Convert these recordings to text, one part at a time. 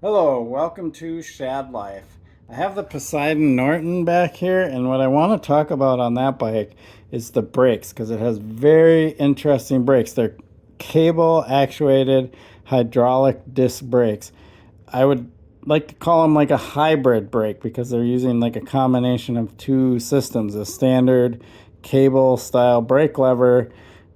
Hello, welcome to Shad Life. I have the Poseidon Norton back here, and what I want to talk about on that bike is the brakes because it has very interesting brakes. They're cable actuated hydraulic disc brakes. I would like to call them like a hybrid brake because they're using like a combination of two systems, a standard cable style brake lever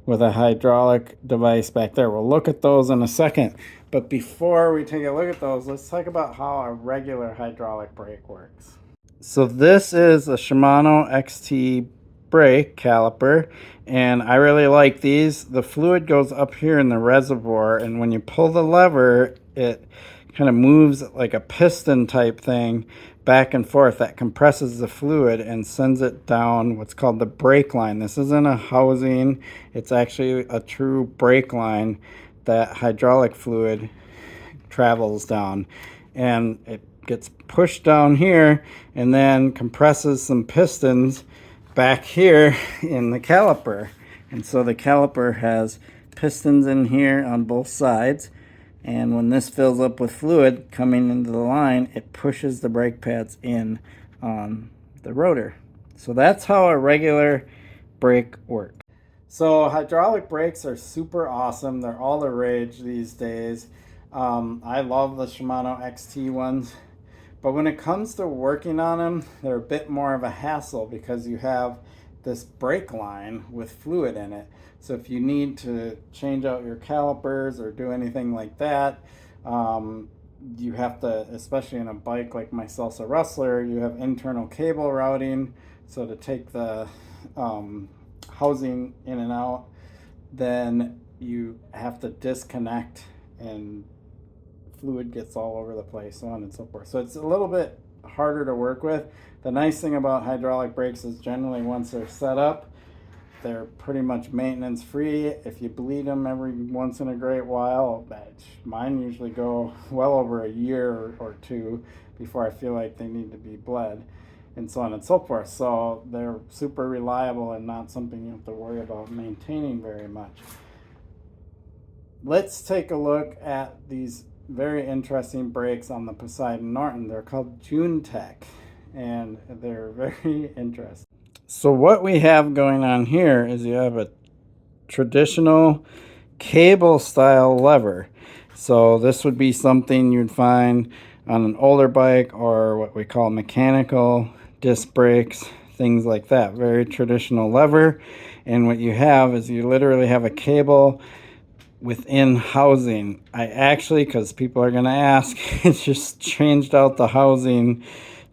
with a hydraulic device back there. We'll look at those in a second. But before we take a look at those, let's talk about how a regular hydraulic brake works. So this is a Shimano XT brake caliper, and I really like these. The fluid goes up here in the reservoir, and when you pull the lever, it kind of moves like a piston type thing back and forth that compresses the fluid and sends it down what's called the brake line. This isn't a housing, it's actually a true brake line that hydraulic fluid travels down, and it gets pushed down here and then compresses some pistons back here in the caliper. And so the caliper has pistons in here on both sides, and when this fills up with fluid coming into the line, it pushes the brake pads in on the rotor. So that's how a regular brake works. So hydraulic brakes are super awesome. They're all the rage these days. I love the Shimano XT ones, but when it comes to working on them, they're a bit more of a hassle because you have this brake line with fluid in it. So if you need to change out your calipers or do anything like that, you have to, especially in a bike like my Salsa Rustler, you have internal cable routing. So to take the housing in and out, then you have to disconnect and fluid gets all over the place, so on and so forth. So it's a little bit harder to work with. The nice thing about hydraulic brakes is generally once they're set up, they're pretty much maintenance free. If you bleed them every once in a great while, mine usually go well over a year or two before I feel like they need to be bled, and so on and so forth. So they're super reliable and not something you have to worry about maintaining very much. Let's take a look at these very interesting brakes on the Poseidon Norton. They're called Juin Tech, and they're very interesting. So what we have going on here is you have a traditional cable style lever. So this would be something you'd find on an older bike, or what we call mechanical disc brakes, things like that. Very traditional lever. And what you have is you literally have a cable within housing. I actually, because people are going to ask, it's just changed out the housing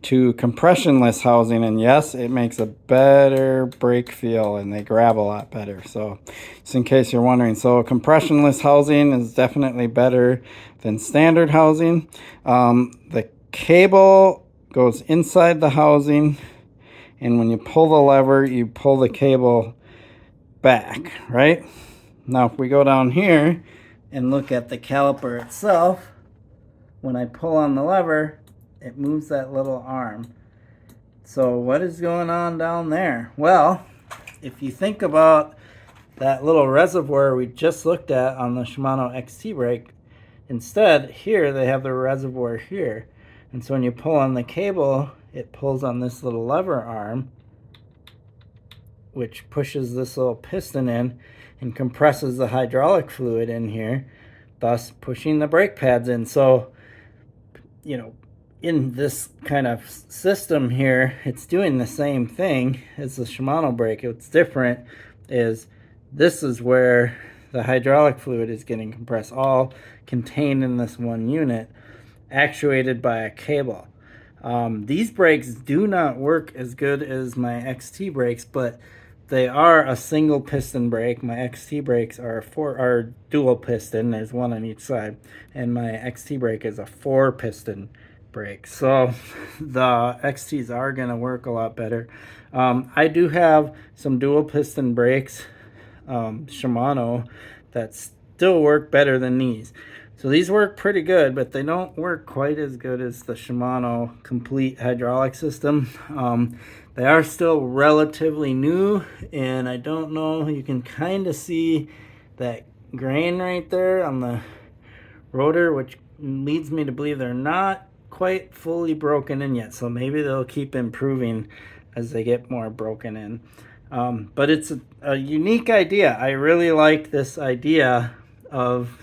to compressionless housing, and yes, it makes a better brake feel and they grab a lot better. So just in case you're wondering, so compressionless housing is definitely better than standard housing. The cable goes inside the housing, and when you pull the lever, you pull the cable back, right? Now, if we go down here and look at the caliper itself, when I pull on the lever, it moves that little arm. So what is going on down there? Well, if you think about that little reservoir we just looked at on the Shimano XT brake, instead here they have the reservoir here. And so when you pull on the cable, it pulls on this little lever arm, which pushes this little piston in and compresses the hydraulic fluid in here, thus pushing the brake pads in. So, you know, in this kind of system here, it's doing the same thing as the Shimano brake. What's different is this is where the hydraulic fluid is getting compressed, all contained in this one unit, actuated by a cable. These brakes do not work as good as my XT brakes, but they are a single piston brake. My XT brakes are dual piston. There's one on each side, and my XT brake is a 4-piston brake. So the XTs are going to work a lot better. I do have some dual piston brakes, Shimano, that still work better than these. So these work pretty good, but they don't work quite as good as the Shimano complete hydraulic system. They are still relatively new, and I don't know, you can kind of see that grain right there on the rotor, which leads me to believe they're not quite fully broken in yet. So maybe they'll keep improving as they get more broken in. But it's a unique idea. I really like this idea of,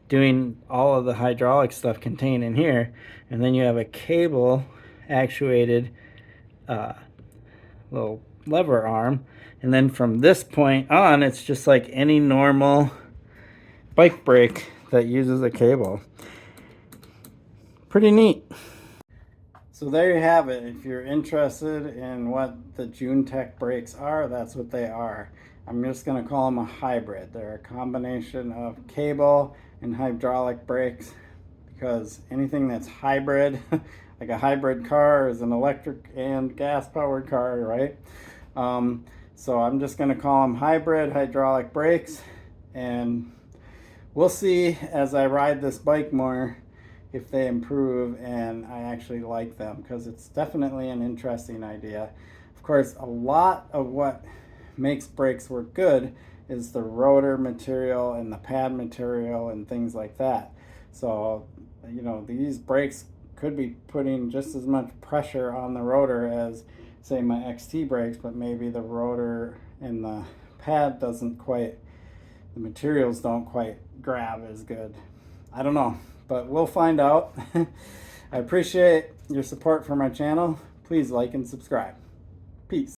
doing all of the hydraulic stuff contained in here. And then you have a cable actuated little lever arm. And then from this point on, it's just like any normal bike brake that uses a cable. Pretty neat. So there you have it. If you're interested in what the Juin Tech brakes are, that's what they are. I'm just going to call them a hybrid. They're a combination of cable and hydraulic brakes, because anything that's hybrid, like a hybrid car is an electric and gas powered car, right? So I'm just going to call them hybrid hydraulic brakes, and we'll see as I ride this bike more if they improve and I actually like them, because it's definitely an interesting idea. Of course, a lot of what makes brakes work good is the rotor material and the pad material and things like that. So, these brakes could be putting just as much pressure on the rotor as, say, my XT brakes, but maybe the rotor and the pad the materials don't quite grab as good. I don't know, but we'll find out. I appreciate your support for my channel. Please like and subscribe. Peace.